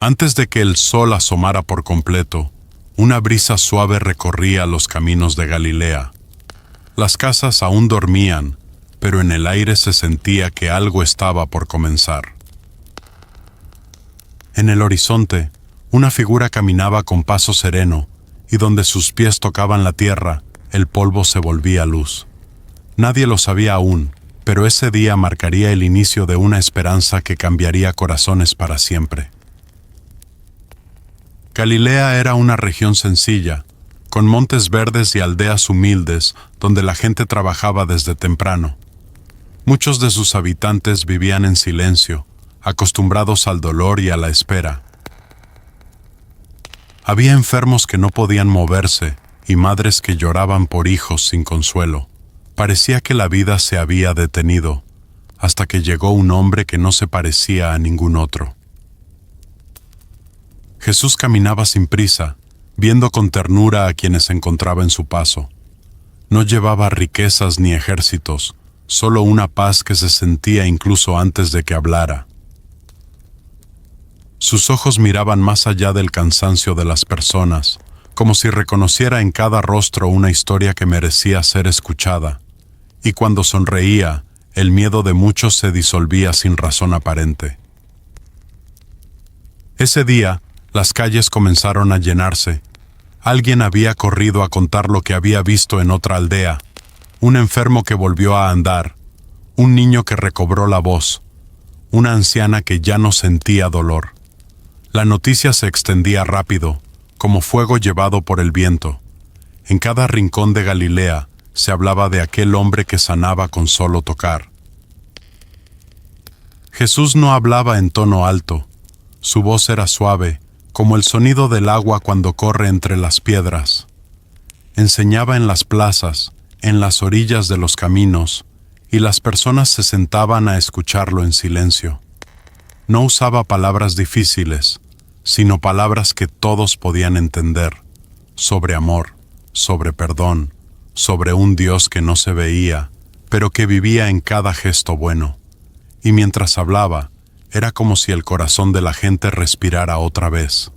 Antes de que el sol asomara por completo, una brisa suave recorría los caminos de Galilea. Las casas aún dormían, pero en el aire se sentía que algo estaba por comenzar. En el horizonte, una figura caminaba con paso sereno, y donde sus pies tocaban la tierra, el polvo se volvía luz. Nadie lo sabía aún, pero ese día marcaría el inicio de una esperanza que cambiaría corazones para siempre. Galilea era una región sencilla, con montes verdes y aldeas humildes donde la gente trabajaba desde temprano. Muchos de sus habitantes vivían en silencio, acostumbrados al dolor y a la espera. Había enfermos que no podían moverse y madres que lloraban por hijos sin consuelo. Parecía que la vida se había detenido, hasta que llegó un hombre que no se parecía a ningún otro. Jesús caminaba sin prisa, viendo con ternura a quienes encontraba en su paso. No llevaba riquezas ni ejércitos, solo una paz que se sentía incluso antes de que hablara. Sus ojos miraban más allá del cansancio de las personas, como si reconociera en cada rostro una historia que merecía ser escuchada, y cuando sonreía, el miedo de muchos se disolvía sin razón aparente. Ese día, las calles comenzaron a llenarse. Alguien había corrido a contar lo que había visto en otra aldea, un enfermo que volvió a andar, un niño que recobró la voz, una anciana que ya no sentía dolor. La noticia se extendía rápido, como fuego llevado por el viento. En cada rincón de Galilea se hablaba de aquel hombre que sanaba con solo tocar. Jesús no hablaba en tono alto. Su voz era suave, como el sonido del agua cuando corre entre las piedras. Enseñaba en las plazas, en las orillas de los caminos, y las personas se sentaban a escucharlo en silencio. No usaba palabras difíciles, sino palabras que todos podían entender, sobre amor, sobre perdón, sobre un Dios que no se veía, pero que vivía en cada gesto bueno. Y mientras hablaba, era como si el corazón de la gente respirara otra vez.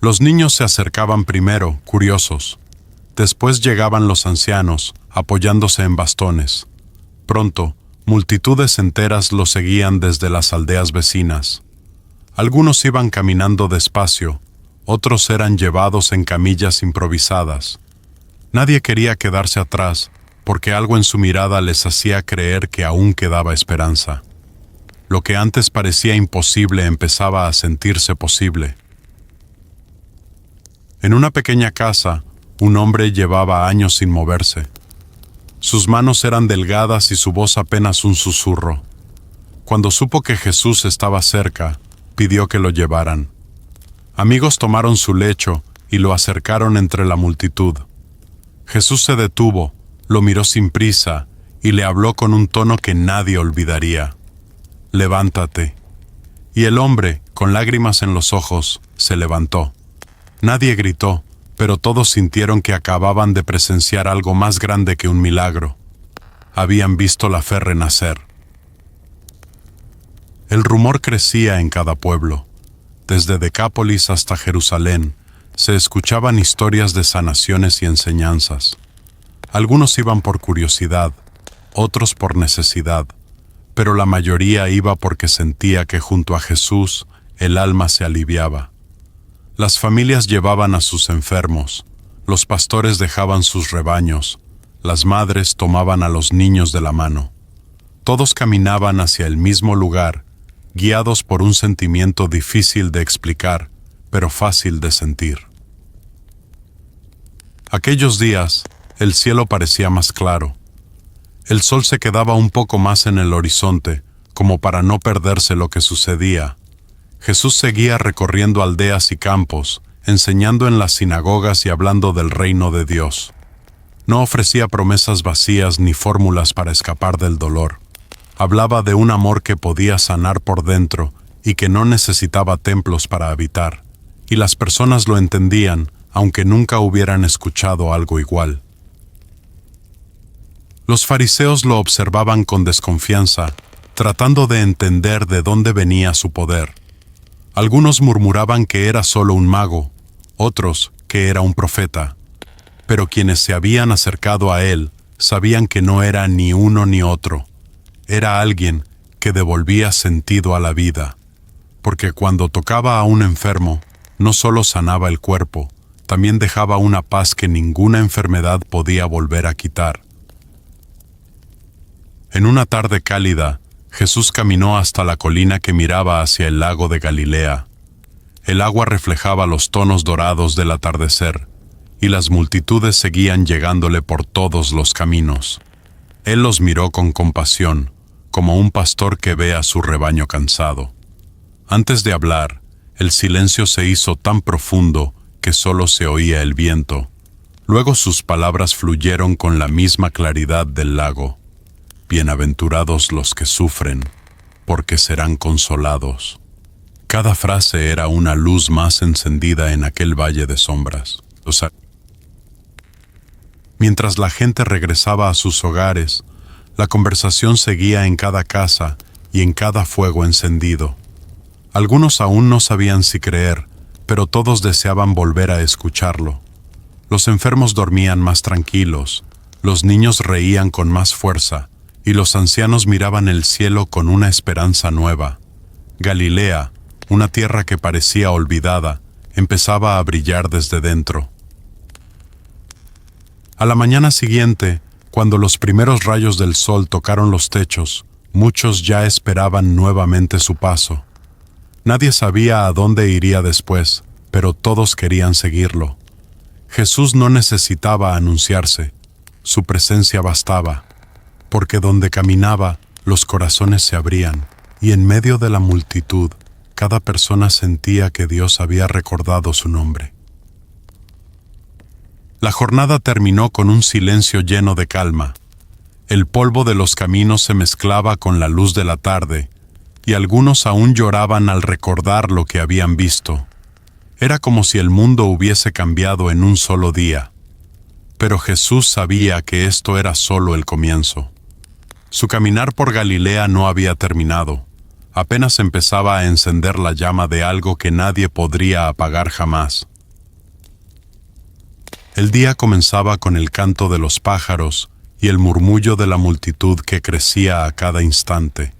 Los niños se acercaban primero, curiosos. Después llegaban los ancianos, apoyándose en bastones. Pronto, multitudes enteras lo seguían desde las aldeas vecinas. Algunos iban caminando despacio, otros eran llevados en camillas improvisadas. Nadie quería quedarse atrás, porque algo en su mirada les hacía creer que aún quedaba esperanza. Lo que antes parecía imposible empezaba a sentirse posible. En una pequeña casa, un hombre llevaba años sin moverse. Sus manos eran delgadas y su voz apenas un susurro. Cuando supo que Jesús estaba cerca, pidió que lo llevaran. Amigos tomaron su lecho y lo acercaron entre la multitud. Jesús se detuvo, lo miró sin prisa y le habló con un tono que nadie olvidaría. «Levántate». Y el hombre, con lágrimas en los ojos, se levantó. Nadie gritó, pero todos sintieron que acababan de presenciar algo más grande que un milagro. Habían visto la fe renacer. El rumor crecía en cada pueblo. Desde Decápolis hasta Jerusalén, se escuchaban historias de sanaciones y enseñanzas. Algunos iban por curiosidad, otros por necesidad, pero la mayoría iba porque sentía que junto a Jesús el alma se aliviaba. Las familias llevaban a sus enfermos, los pastores dejaban sus rebaños, las madres tomaban a los niños de la mano. Todos caminaban hacia el mismo lugar, guiados por un sentimiento difícil de explicar, pero fácil de sentir. Aquellos días, el cielo parecía más claro. El sol se quedaba un poco más en el horizonte, como para no perderse lo que sucedía. Jesús seguía recorriendo aldeas y campos, enseñando en las sinagogas y hablando del reino de Dios. No ofrecía promesas vacías ni fórmulas para escapar del dolor. Hablaba de un amor que podía sanar por dentro y que no necesitaba templos para habitar. Y las personas lo entendían, aunque nunca hubieran escuchado algo igual. Los fariseos lo observaban con desconfianza, tratando de entender de dónde venía su poder. Algunos murmuraban que era solo un mago, otros que era un profeta. Pero quienes se habían acercado a él sabían que no era ni uno ni otro. Era alguien que devolvía sentido a la vida, porque cuando tocaba a un enfermo, no solo sanaba el cuerpo, también dejaba una paz que ninguna enfermedad podía volver a quitar. En una tarde cálida, Jesús caminó hasta la colina que miraba hacia el lago de Galilea. El agua reflejaba los tonos dorados del atardecer, y las multitudes seguían llegándole por todos los caminos. Él los miró con compasión, como un pastor que ve a su rebaño cansado. Antes de hablar, el silencio se hizo tan profundo que solo se oía el viento. Luego sus palabras fluyeron con la misma claridad del lago. Bienaventurados los que sufren, porque serán consolados. Cada frase era una luz más encendida en aquel valle de sombras. Mientras la gente regresaba a sus hogares, la conversación seguía en cada casa y en cada fuego encendido. Algunos aún no sabían si creer, pero todos deseaban volver a escucharlo. Los enfermos dormían más tranquilos, los niños reían con más fuerza, y los ancianos miraban el cielo con una esperanza nueva. Galilea, una tierra que parecía olvidada, empezaba a brillar desde dentro. A la mañana siguiente, cuando los primeros rayos del sol tocaron los techos, muchos ya esperaban nuevamente su paso. Nadie sabía a dónde iría después, pero todos querían seguirlo. Jesús no necesitaba anunciarse, su presencia bastaba, porque donde caminaba, los corazones se abrían, y en medio de la multitud, cada persona sentía que Dios había recordado su nombre. La jornada terminó con un silencio lleno de calma. El polvo de los caminos se mezclaba con la luz de la tarde, y algunos aún lloraban al recordar lo que habían visto. Era como si el mundo hubiese cambiado en un solo día. Pero Jesús sabía que esto era solo el comienzo. Su caminar por Galilea no había terminado. Apenas empezaba a encender la llama de algo que nadie podría apagar jamás. El día comenzaba con el canto de los pájaros y el murmullo de la multitud que crecía a cada instante.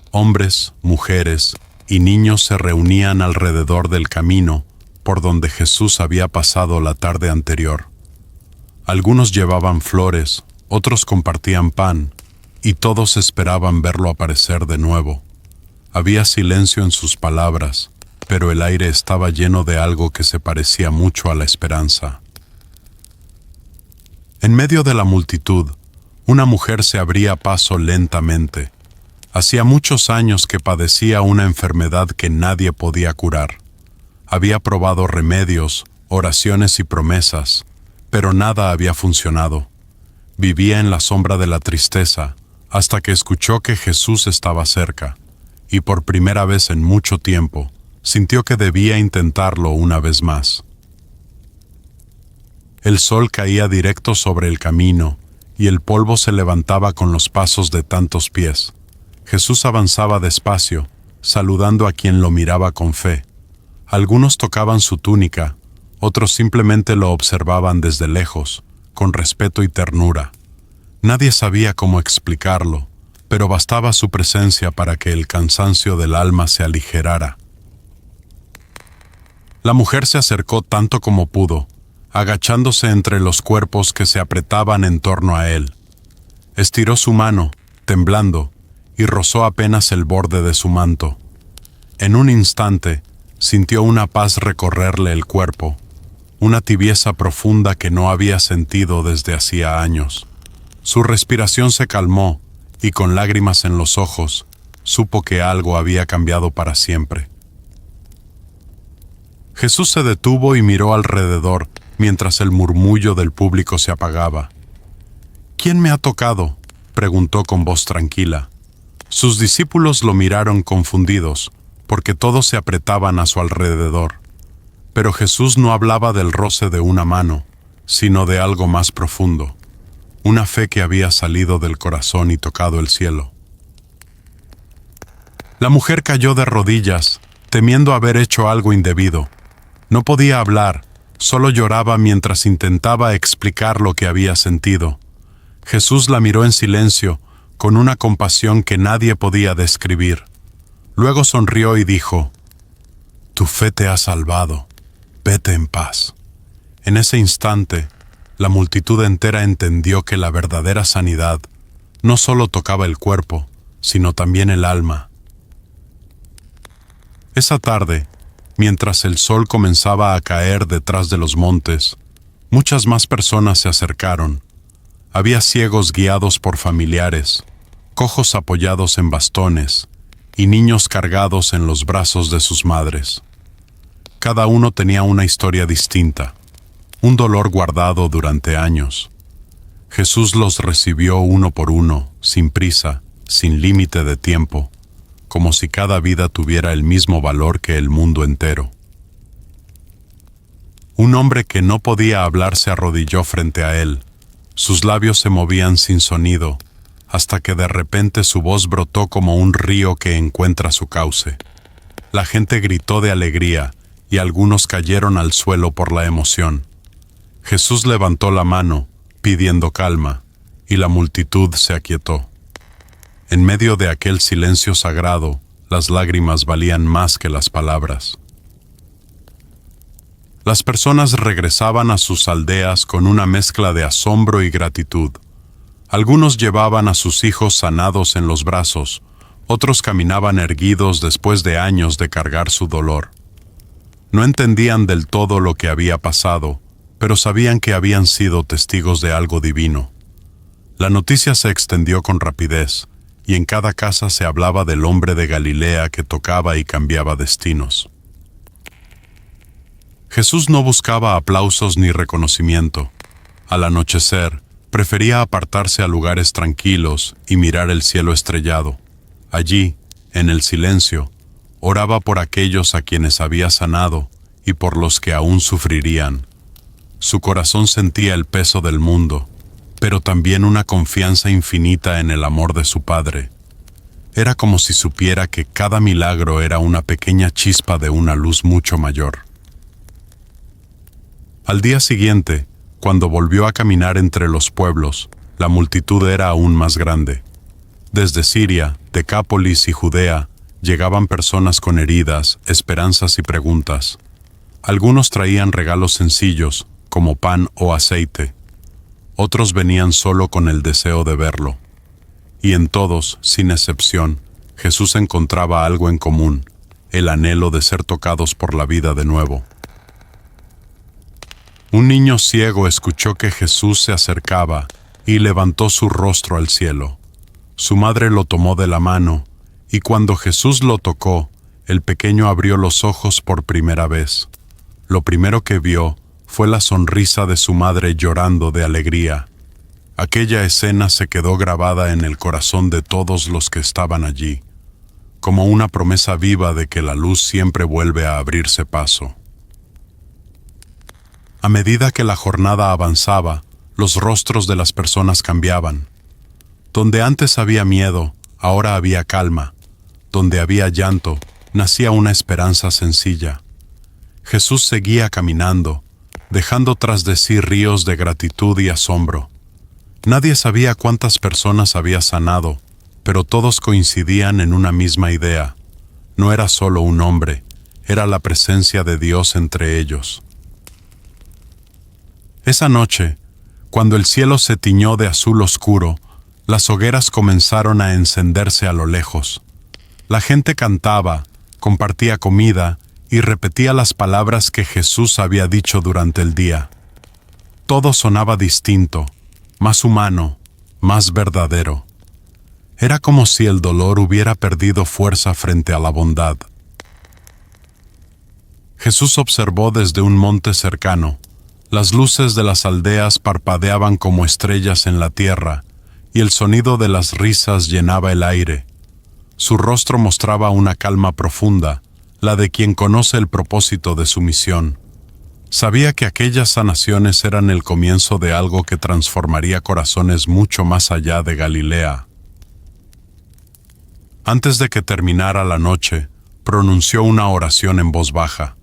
Hombres, mujeres y niños se reunían alrededor del camino por donde Jesús había pasado la tarde anterior. Algunos llevaban flores, otros compartían pan, y todos esperaban verlo aparecer de nuevo. Había silencio en sus palabras, pero el aire estaba lleno de algo que se parecía mucho a la esperanza. En medio de la multitud, una mujer se abría paso lentamente. Hacía muchos años que padecía una enfermedad que nadie podía curar. Había probado remedios, oraciones y promesas, pero nada había funcionado. Vivía en la sombra de la tristeza, hasta que escuchó que Jesús estaba cerca, y por primera vez en mucho tiempo, sintió que debía intentarlo una vez más. El sol caía directo sobre el camino, y el polvo se levantaba con los pasos de tantos pies. Jesús avanzaba despacio, saludando a quien lo miraba con fe. Algunos tocaban su túnica, otros simplemente lo observaban desde lejos, con respeto y ternura. Nadie sabía cómo explicarlo, pero bastaba su presencia para que el cansancio del alma se aligerara. La mujer se acercó tanto como pudo, agachándose entre los cuerpos que se apretaban en torno a él. Estiró su mano, temblando, y rozó apenas el borde de su manto. En un instante, sintió una paz recorrerle el cuerpo, una tibieza profunda que no había sentido desde hacía años. Su respiración se calmó, y con lágrimas en los ojos, supo que algo había cambiado para siempre. Jesús se detuvo y miró alrededor, mientras el murmullo del público se apagaba. «¿Quién me ha tocado?», preguntó con voz tranquila. Sus discípulos lo miraron confundidos, porque todos se apretaban a su alrededor. Pero Jesús no hablaba del roce de una mano, sino de algo más profundo, una fe que había salido del corazón y tocado el cielo. La mujer cayó de rodillas, temiendo haber hecho algo indebido. No podía hablar, solo lloraba mientras intentaba explicar lo que había sentido. Jesús la miró en silencio, con una compasión que nadie podía describir. Luego sonrió y dijo: «Tu fe te ha salvado. Vete en paz». En ese instante, la multitud entera entendió que la verdadera sanidad no solo tocaba el cuerpo, sino también el alma. Esa tarde, mientras el sol comenzaba a caer detrás de los montes, muchas más personas se acercaron. Había ciegos guiados por familiares, cojos apoyados en bastones y niños cargados en los brazos de sus madres. Cada uno tenía una historia distinta, un dolor guardado durante años. Jesús los recibió uno por uno, sin prisa, sin límite de tiempo, como si cada vida tuviera el mismo valor que el mundo entero. Un hombre que no podía hablar se arrodilló frente a él. Sus labios se movían sin sonido, hasta que de repente su voz brotó como un río que encuentra su cauce. La gente gritó de alegría y algunos cayeron al suelo por la emoción. Jesús levantó la mano, pidiendo calma, y la multitud se aquietó. En medio de aquel silencio sagrado, las lágrimas valían más que las palabras. Las personas regresaban a sus aldeas con una mezcla de asombro y gratitud. Algunos llevaban a sus hijos sanados en los brazos, otros caminaban erguidos después de años de cargar su dolor. No entendían del todo lo que había pasado, pero sabían que habían sido testigos de algo divino. La noticia se extendió con rapidez, y en cada casa se hablaba del hombre de Galilea que tocaba y cambiaba destinos. Jesús no buscaba aplausos ni reconocimiento. Al anochecer, prefería apartarse a lugares tranquilos y mirar el cielo estrellado. Allí, en el silencio, oraba por aquellos a quienes había sanado y por los que aún sufrirían. Su corazón sentía el peso del mundo, pero también una confianza infinita en el amor de su Padre. Era como si supiera que cada milagro era una pequeña chispa de una luz mucho mayor. Al día siguiente, cuando volvió a caminar entre los pueblos, la multitud era aún más grande. Desde Siria, Decápolis y Judea, llegaban personas con heridas, esperanzas y preguntas. Algunos traían regalos sencillos, como pan o aceite. Otros venían solo con el deseo de verlo. Y en todos, sin excepción, Jesús encontraba algo en común, el anhelo de ser tocados por la vida de nuevo. Un niño ciego escuchó que Jesús se acercaba y levantó su rostro al cielo. Su madre lo tomó de la mano, y cuando Jesús lo tocó, el pequeño abrió los ojos por primera vez. Lo primero que vio fue la sonrisa de su madre llorando de alegría. Aquella escena se quedó grabada en el corazón de todos los que estaban allí, como una promesa viva de que la luz siempre vuelve a abrirse paso. A medida que la jornada avanzaba, los rostros de las personas cambiaban. Donde antes había miedo, ahora había calma. Donde había llanto, nacía una esperanza sencilla. Jesús seguía caminando, dejando tras de sí ríos de gratitud y asombro. Nadie sabía cuántas personas había sanado, pero todos coincidían en una misma idea. No era solo un hombre, era la presencia de Dios entre ellos. Esa noche, cuando el cielo se tiñó de azul oscuro, las hogueras comenzaron a encenderse a lo lejos. La gente cantaba, compartía comida y repetía las palabras que Jesús había dicho durante el día. Todo sonaba distinto, más humano, más verdadero. Era como si el dolor hubiera perdido fuerza frente a la bondad. Jesús observó desde un monte cercano. Las luces de las aldeas parpadeaban como estrellas en la tierra, y el sonido de las risas llenaba el aire. Su rostro mostraba una calma profunda, la de quien conoce el propósito de su misión. Sabía que aquellas sanaciones eran el comienzo de algo que transformaría corazones mucho más allá de Galilea. Antes de que terminara la noche, pronunció una oración en voz baja.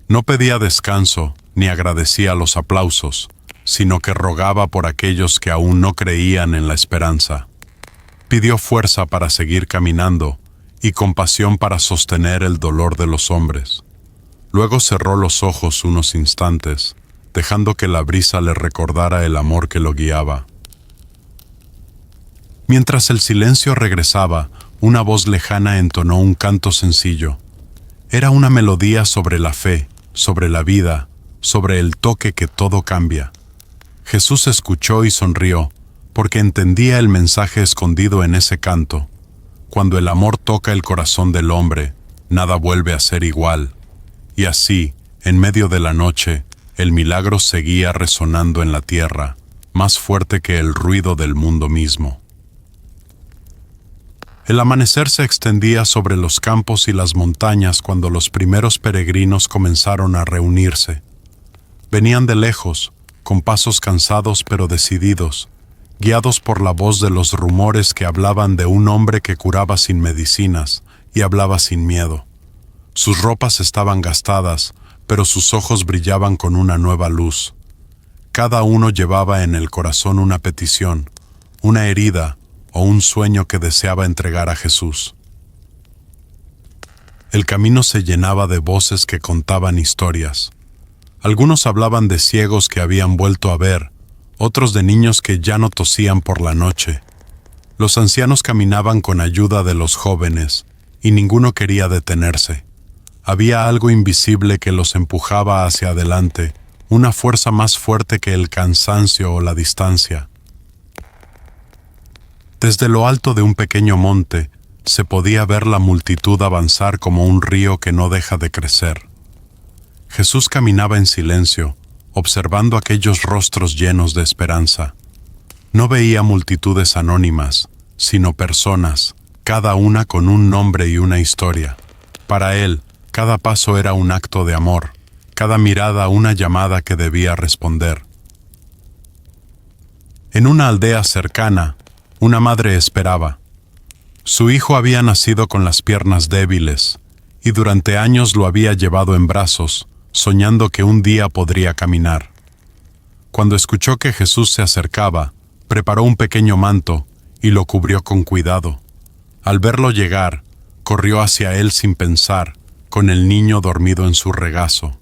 No pedía descanso ni agradecía los aplausos, sino que rogaba por aquellos que aún no creían en la esperanza. Pidió fuerza para seguir caminando y compasión para sostener el dolor de los hombres. Luego cerró los ojos unos instantes, dejando que la brisa le recordara el amor que lo guiaba. Mientras el silencio regresaba, una voz lejana entonó un canto sencillo. Era una melodía sobre la fe, sobre la vida, sobre el toque que todo cambia. Jesús escuchó y sonrió, porque entendía el mensaje escondido en ese canto. Cuando el amor toca el corazón del hombre, nada vuelve a ser igual. Y así, en medio de la noche, el milagro seguía resonando en la tierra, más fuerte que el ruido del mundo mismo. El amanecer se extendía sobre los campos y las montañas cuando los primeros peregrinos comenzaron a reunirse. Venían de lejos, con pasos cansados pero decididos, guiados por la voz de los rumores que hablaban de un hombre que curaba sin medicinas y hablaba sin miedo. Sus ropas estaban gastadas, pero sus ojos brillaban con una nueva luz. Cada uno llevaba en el corazón una petición, una herida o un sueño que deseaba entregar a Jesús. El camino se llenaba de voces que contaban historias. Algunos hablaban de ciegos que habían vuelto a ver, otros de niños que ya no tosían por la noche. Los ancianos caminaban con ayuda de los jóvenes, y ninguno quería detenerse. Había algo invisible que los empujaba hacia adelante, una fuerza más fuerte que el cansancio o la distancia. Desde lo alto de un pequeño monte, se podía ver la multitud avanzar como un río que no deja de crecer. Jesús caminaba en silencio, observando aquellos rostros llenos de esperanza. No veía multitudes anónimas, sino personas, cada una con un nombre y una historia. Para él, cada paso era un acto de amor, cada mirada una llamada que debía responder. En una aldea cercana, una madre esperaba. Su hijo había nacido con las piernas débiles, y durante años lo había llevado en brazos, soñando que un día podría caminar. Cuando escuchó que Jesús se acercaba, preparó un pequeño manto y lo cubrió con cuidado. Al verlo llegar, corrió hacia él sin pensar, con el niño dormido en su regazo.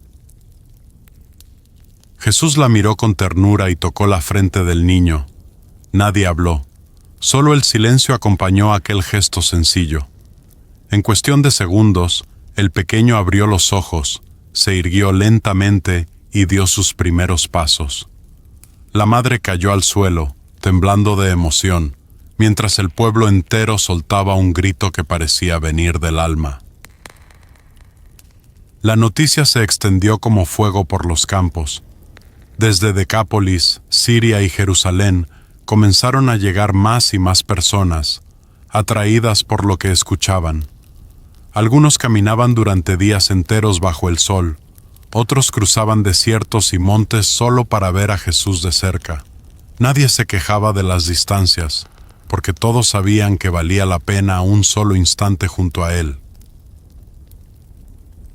Jesús la miró con ternura y tocó la frente del niño. Nadie habló. Solo el silencio acompañó aquel gesto sencillo. En cuestión de segundos, el pequeño abrió los ojos, se irguió lentamente y dio sus primeros pasos. La madre cayó al suelo, temblando de emoción, mientras el pueblo entero soltaba un grito que parecía venir del alma. La noticia se extendió como fuego por los campos. Desde Decápolis, Siria y Jerusalén, comenzaron a llegar más y más personas, atraídas por lo que escuchaban. Algunos caminaban durante días enteros bajo el sol, otros cruzaban desiertos y montes solo para ver a Jesús de cerca. Nadie se quejaba de las distancias, porque todos sabían que valía la pena un solo instante junto a Él.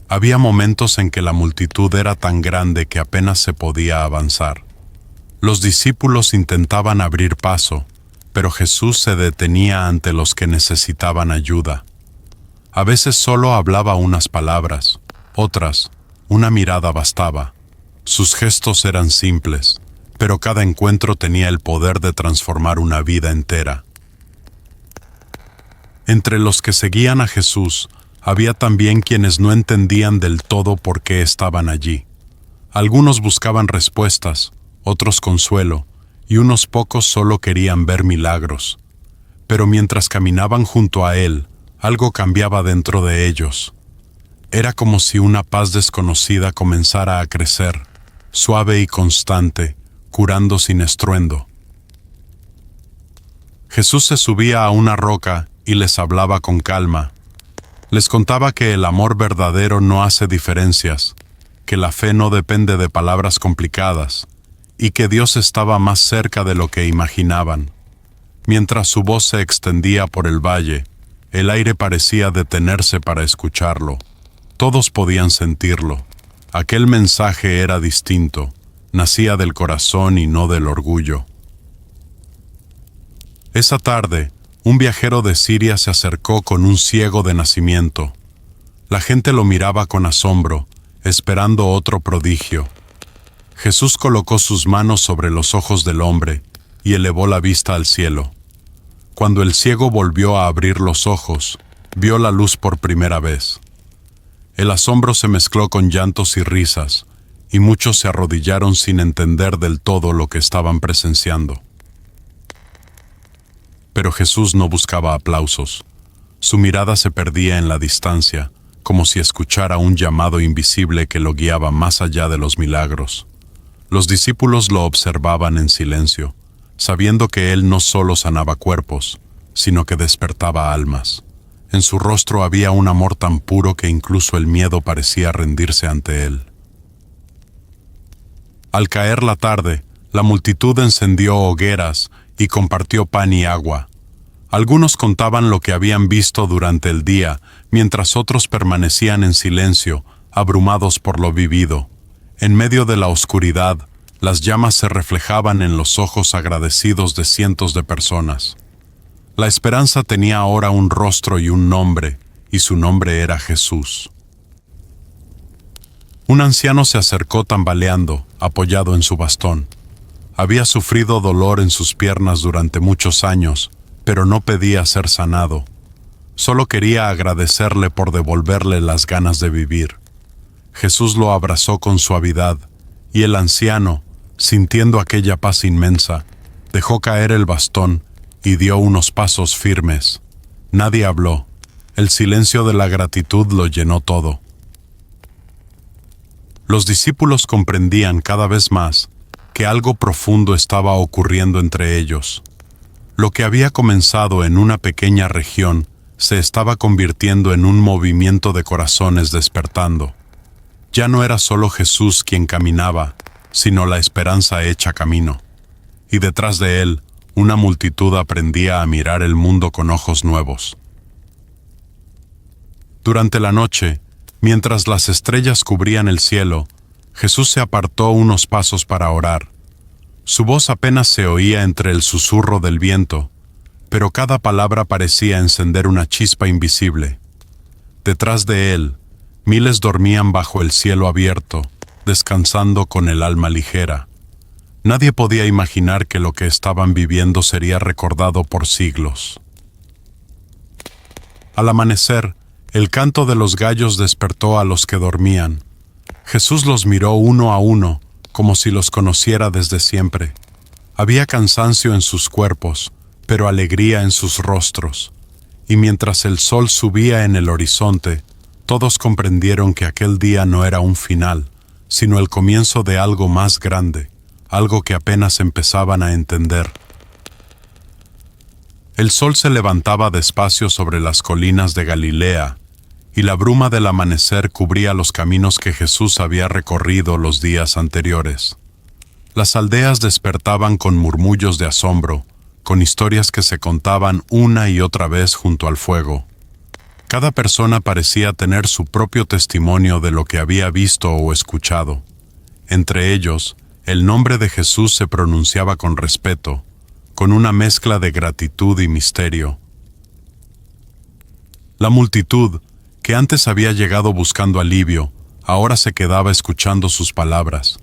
Había momentos en que la multitud era tan grande que apenas se podía avanzar. Los discípulos intentaban abrir paso, pero Jesús se detenía ante los que necesitaban ayuda. A veces solo hablaba unas palabras, otras, una mirada bastaba. Sus gestos eran simples, pero cada encuentro tenía el poder de transformar una vida entera. Entre los que seguían a Jesús, había también quienes no entendían del todo por qué estaban allí. Algunos buscaban respuestas, otros consuelo, y unos pocos solo querían ver milagros. Pero mientras caminaban junto a Él, algo cambiaba dentro de ellos. Era como si una paz desconocida comenzara a crecer, suave y constante, curando sin estruendo. Jesús se subía a una roca y les hablaba con calma. Les contaba que el amor verdadero no hace diferencias, que la fe no depende de palabras complicadas, y que Dios estaba más cerca de lo que imaginaban. Mientras su voz se extendía por el valle, El aire parecía detenerse para escucharlo. Todos podían sentirlo. Aquel mensaje era distinto. Nacía del corazón y no del orgullo. Esa tarde, un viajero de Siria se acercó con un ciego de nacimiento. La gente lo miraba con asombro, esperando otro prodigio. Jesús colocó sus manos sobre los ojos del hombre y elevó la vista al cielo. Cuando el ciego volvió a abrir los ojos, vio la luz por primera vez. El asombro se mezcló con llantos y risas, y muchos se arrodillaron sin entender del todo lo que estaban presenciando. Pero Jesús no buscaba aplausos. Su mirada se perdía en la distancia, como si escuchara un llamado invisible que lo guiaba más allá de los milagros. Los discípulos lo observaban en silencio, sabiendo que él no solo sanaba cuerpos, sino que despertaba almas. En su rostro había un amor tan puro que incluso el miedo parecía rendirse ante él. Al caer la tarde, la multitud encendió hogueras y compartió pan y agua. Algunos contaban lo que habían visto durante el día, mientras otros permanecían en silencio, abrumados por lo vivido. En medio de la oscuridad, las llamas se reflejaban en los ojos agradecidos de cientos de personas. La esperanza tenía ahora un rostro y un nombre, y su nombre era Jesús. Un anciano se acercó tambaleando, apoyado en su bastón. Había sufrido dolor en sus piernas durante muchos años, pero no pedía ser sanado. Solo quería agradecerle por devolverle las ganas de vivir. Jesús lo abrazó con suavidad, y el anciano, sintiendo aquella paz inmensa, dejó caer el bastón y dio unos pasos firmes. Nadie habló. El silencio de la gratitud lo llenó todo. Los discípulos comprendían cada vez más que algo profundo estaba ocurriendo entre ellos. Lo que había comenzado en una pequeña región se estaba convirtiendo en un movimiento de corazones despertando. Ya no era solo Jesús quien caminaba, sino la esperanza hecha camino. Y detrás de él, una multitud aprendía a mirar el mundo con ojos nuevos. Durante la noche, mientras las estrellas cubrían el cielo, Jesús se apartó unos pasos para orar. Su voz apenas se oía entre el susurro del viento, pero cada palabra parecía encender una chispa invisible. Detrás de él, miles dormían bajo el cielo abierto, descansando con el alma ligera. Nadie podía imaginar que lo que estaban viviendo sería recordado por siglos. Al amanecer, el canto de los gallos despertó a los que dormían. Jesús los miró uno a uno, como si los conociera desde siempre. Había cansancio en sus cuerpos, pero alegría en sus rostros. Y mientras el sol subía en el horizonte, todos comprendieron que aquel día no era un final, sino el comienzo de algo más grande, algo que apenas empezaban a entender. El sol se levantaba despacio sobre las colinas de Galilea, y la bruma del amanecer cubría los caminos que Jesús había recorrido los días anteriores. Las aldeas despertaban con murmullos de asombro, con historias que se contaban una y otra vez junto al fuego. Cada persona parecía tener su propio testimonio de lo que había visto o escuchado. Entre ellos, el nombre de Jesús se pronunciaba con respeto, con una mezcla de gratitud y misterio. La multitud, que antes había llegado buscando alivio, ahora se quedaba escuchando sus palabras.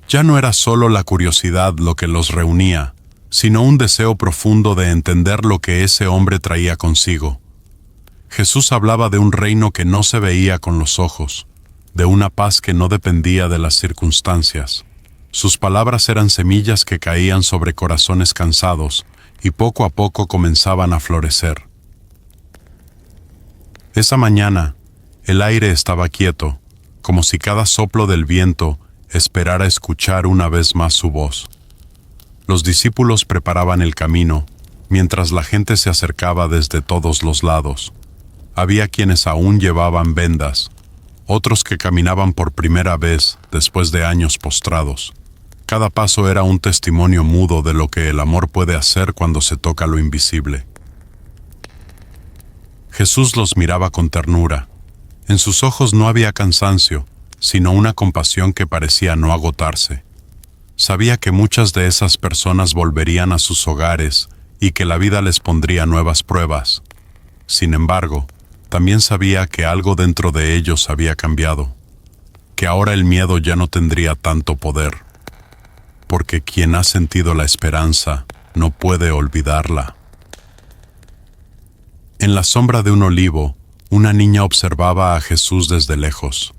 Ya no era solo la curiosidad lo que los reunía, sino un deseo profundo de entender lo que ese hombre traía consigo. Jesús hablaba de un reino que no se veía con los ojos, de una paz que no dependía de las circunstancias. Sus palabras eran semillas que caían sobre corazones cansados y poco a poco comenzaban a florecer. Esa mañana, el aire estaba quieto, como si cada soplo del viento esperara escuchar una vez más su voz. Los discípulos preparaban el camino, mientras la gente se acercaba desde todos los lados. Había quienes aún llevaban vendas, otros que caminaban por primera vez después de años postrados. Cada paso era un testimonio mudo de lo que el amor puede hacer cuando se toca lo invisible. Jesús los miraba con ternura. En sus ojos no había cansancio, sino una compasión que parecía no agotarse. Sabía que muchas de esas personas volverían a sus hogares y que la vida les pondría nuevas pruebas. Sin embargo, también sabía que algo dentro de ellos había cambiado, que ahora el miedo ya no tendría tanto poder, porque quien ha sentido la esperanza no puede olvidarla. En la sombra de un olivo, una niña observaba a Jesús desde lejos.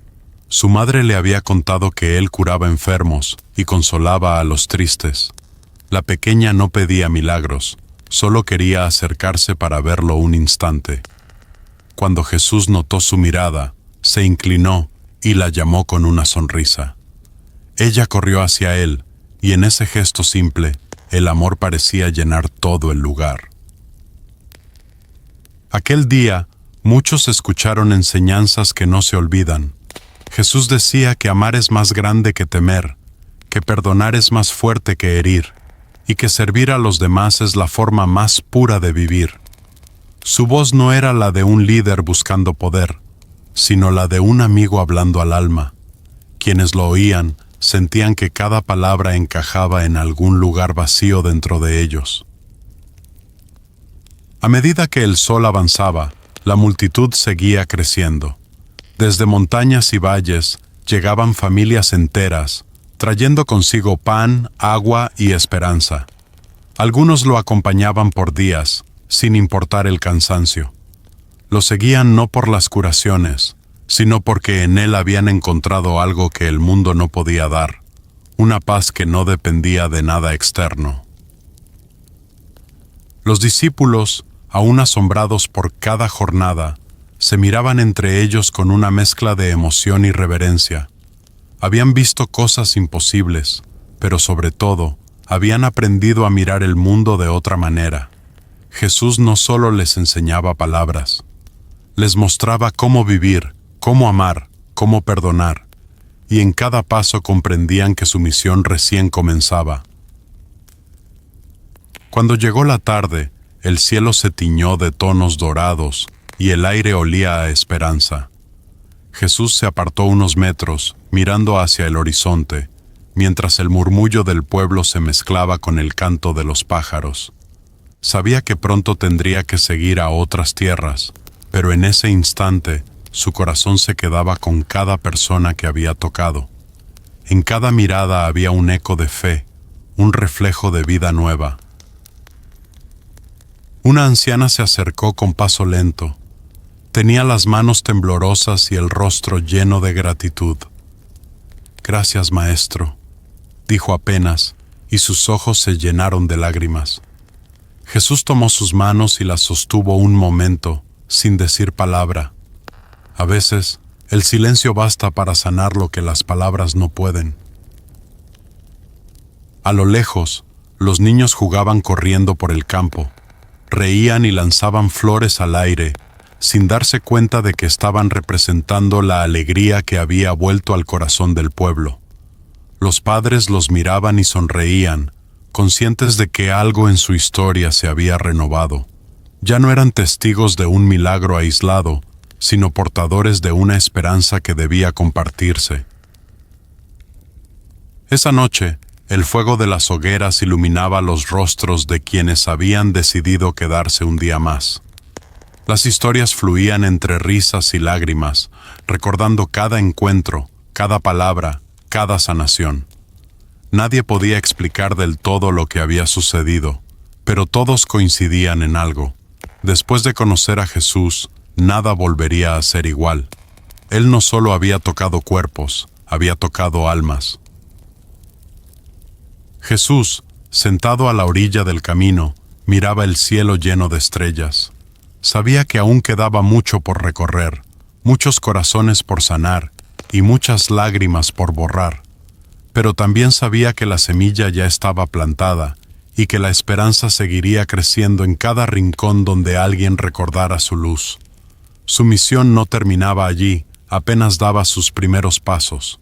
Su madre le había contado que él curaba enfermos y consolaba a los tristes. La pequeña no pedía milagros, solo quería acercarse para verlo un instante. Cuando Jesús notó su mirada, se inclinó y la llamó con una sonrisa. Ella corrió hacia él, y en ese gesto simple, el amor parecía llenar todo el lugar. Aquel día, muchos escucharon enseñanzas que no se olvidan. Jesús decía que amar es más grande que temer, que perdonar es más fuerte que herir, y que servir a los demás es la forma más pura de vivir. Su voz no era la de un líder buscando poder, sino la de un amigo hablando al alma. Quienes lo oían sentían que cada palabra encajaba en algún lugar vacío dentro de ellos. A medida que el sol avanzaba, la multitud seguía creciendo. Desde montañas y valles llegaban familias enteras, trayendo consigo pan, agua y esperanza. Algunos lo acompañaban por días, sin importar el cansancio. Lo seguían no por las curaciones, sino porque en él habían encontrado algo que el mundo no podía dar, una paz que no dependía de nada externo. Los discípulos, aún asombrados por cada jornada, se miraban entre ellos con una mezcla de emoción y reverencia. Habían visto cosas imposibles, pero sobre todo, habían aprendido a mirar el mundo de otra manera. Jesús no solo les enseñaba palabras, les mostraba cómo vivir, cómo amar, cómo perdonar, y en cada paso comprendían que su misión recién comenzaba. Cuando llegó la tarde, el cielo se tiñó de tonos dorados y el aire olía a esperanza. Jesús se apartó unos metros, mirando hacia el horizonte, mientras el murmullo del pueblo se mezclaba con el canto de los pájaros. Sabía que pronto tendría que seguir a otras tierras, pero en ese instante su corazón se quedaba con cada persona que había tocado. En cada mirada había un eco de fe, un reflejo de vida nueva. Una anciana se acercó con paso lento. Tenía las manos temblorosas y el rostro lleno de gratitud. «Gracias, maestro», dijo apenas, y sus ojos se llenaron de lágrimas. Jesús tomó sus manos y las sostuvo un momento, sin decir palabra. A veces, el silencio basta para sanar lo que las palabras no pueden. A lo lejos, los niños jugaban corriendo por el campo. Reían y lanzaban flores al aire, sin darse cuenta de que estaban representando la alegría que había vuelto al corazón del pueblo. Los padres los miraban y sonreían, conscientes de que algo en su historia se había renovado. Ya no eran testigos de un milagro aislado, sino portadores de una esperanza que debía compartirse. Esa noche, el fuego de las hogueras iluminaba los rostros de quienes habían decidido quedarse un día más. Las historias fluían entre risas y lágrimas, recordando cada encuentro, cada palabra, cada sanación. Nadie podía explicar del todo lo que había sucedido, pero todos coincidían en algo. Después de conocer a Jesús, nada volvería a ser igual. Él no solo había tocado cuerpos, había tocado almas. Jesús, sentado a la orilla del camino, miraba el cielo lleno de estrellas. Sabía que aún quedaba mucho por recorrer, muchos corazones por sanar y muchas lágrimas por borrar. Pero también sabía que la semilla ya estaba plantada y que la esperanza seguiría creciendo en cada rincón donde alguien recordara su luz. Su misión no terminaba allí, apenas daba sus primeros pasos.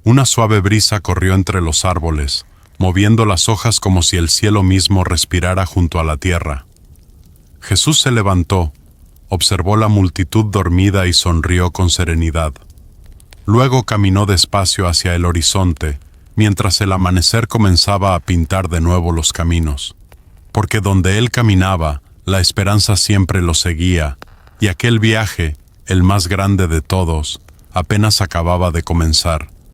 Una suave brisa corrió entre los árboles, moviendo las hojas como si el cielo mismo respirara junto a la tierra. Jesús se levantó, observó la multitud dormida y sonrió con serenidad. Luego caminó despacio hacia el horizonte, mientras el amanecer comenzaba a pintar de nuevo los caminos. Porque donde él caminaba, la esperanza siempre lo seguía, y aquel viaje, el más grande de todos, apenas acababa de comenzar.